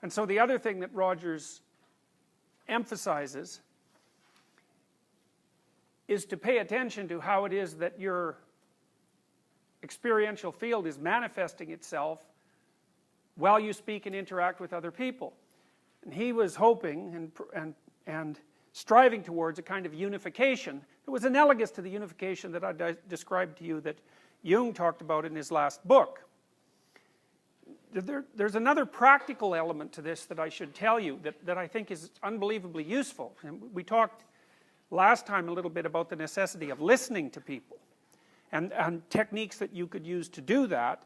And so the other thing that Rogers emphasizes is to pay attention to how it is that your experiential field is manifesting itself while you speak and interact with other people. And he was hoping and striving towards a kind of unification. It was analogous to the unification that I described to you that Jung talked about in his last book. There's another practical element to this that I should tell you that I think is unbelievably useful. And we talked last time a little bit about the necessity of listening to people and techniques that you could use to do that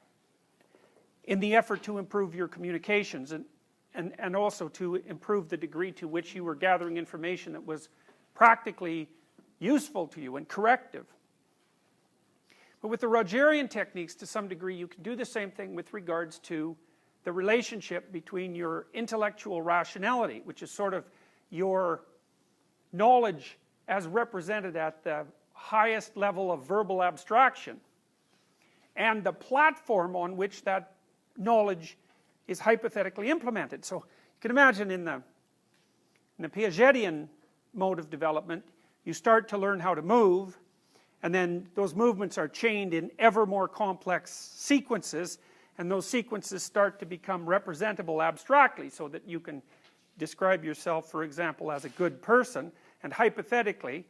in the effort to improve your communications and also to improve the degree to which you were gathering information that was practically useful to you and corrective. But with the Rogerian techniques, to some degree, you can do the same thing with regards to the relationship between your intellectual rationality, which is sort of your knowledge as represented at the highest level of verbal abstraction, and the platform on which that knowledge is hypothetically implemented. So you can imagine in the Piagetian mode of development, you start to learn how to move, and then those movements are chained in ever more complex sequences, and those sequences start to become representable abstractly, so that you can describe yourself, for example, as a good person, and hypothetically,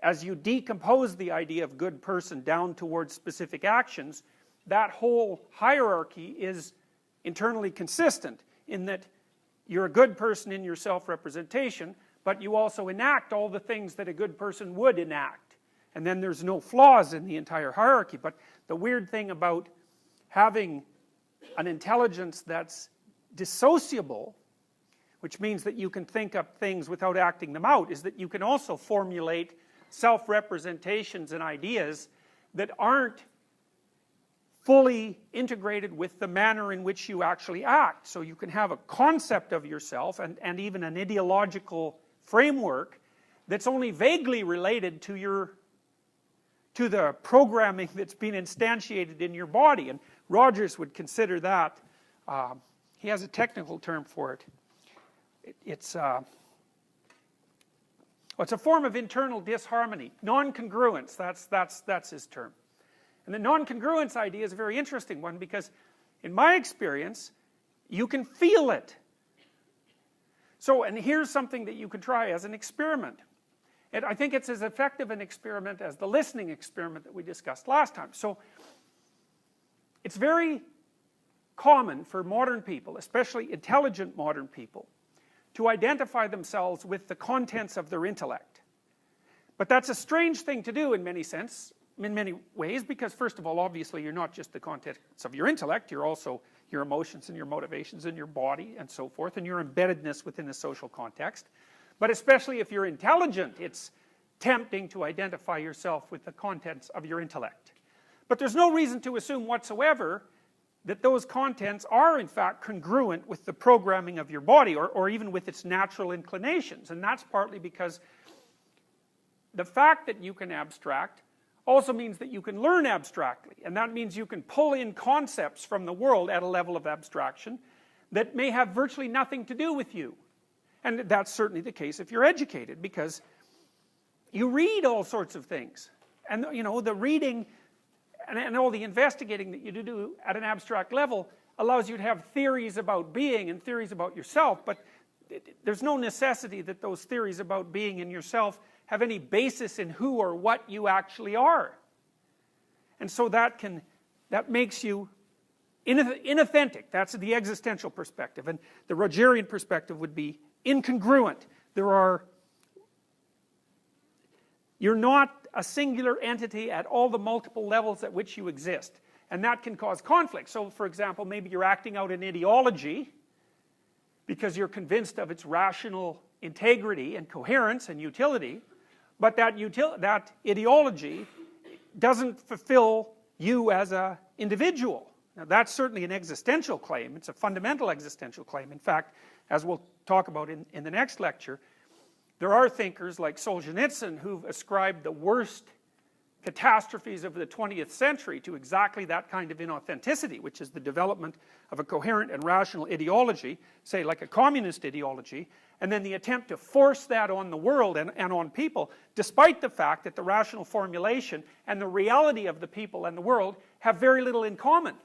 as you decompose the idea of good person down towards specific actions, that whole hierarchy is internally consistent in that you're a good person in your self-representation, but you also enact all the things that a good person would enact. And then there's no flaws in the entire hierarchy. But the weird thing about having an intelligence that's dissociable, which means that you can think up things without acting them out, is that you can also formulate self-representations and ideas that aren't fully integrated with the manner in which you actually act. So you can have a concept of yourself and even an ideological framework that's only vaguely related to the programming that's been instantiated in your body. And Rogers would consider that, he has a technical term for it. It's a form of internal disharmony. Non-congruence, that's his term. And the non-congruence idea is a very interesting one because, in my experience, you can feel it. So, and here's something that you could try as an experiment. And I think it's as effective an experiment as the listening experiment that we discussed last time. So, it's very common for modern people, especially intelligent modern people, to identify themselves with the contents of their intellect. But that's a strange thing to do in many ways, because first of all, obviously, you're not just the contents of your intellect, you're also your emotions and your motivations and your body and so forth, and your embeddedness within a social context. But especially if you're intelligent, it's tempting to identify yourself with the contents of your intellect. But there's no reason to assume whatsoever that those contents are in fact congruent with the programming of your body, or even with its natural inclinations. And that's partly because the fact that you can abstract also means that you can learn abstractly, and that means you can pull in concepts from the world at a level of abstraction that may have virtually nothing to do with you. And that's certainly the case if you're educated, because you read all sorts of things, and you know, the reading and all the investigating that you do at an abstract level allows you to have theories about being and theories about yourself, but there's no necessity that those theories about being and yourself have any basis in who or what you actually are. And so that makes you inauthentic. That's the existential perspective. And the Rogerian perspective would be incongruent. You're not a singular entity at all the multiple levels at which you exist. And that can cause conflict. So, for example, maybe you're acting out an ideology because you're convinced of its rational integrity and coherence and utility, but that ideology doesn't fulfill you as an individual. Now, that's certainly an existential claim. It's a fundamental existential claim. In fact, as we'll talk about in the next lecture, there are thinkers like Solzhenitsyn who've ascribed the worst catastrophes of the 20th century to exactly that kind of inauthenticity, which is the development of a coherent and rational ideology, say like a communist ideology, and then the attempt to force that on the world and on people, despite the fact that the rational formulation and the reality of the people and the world have very little in common.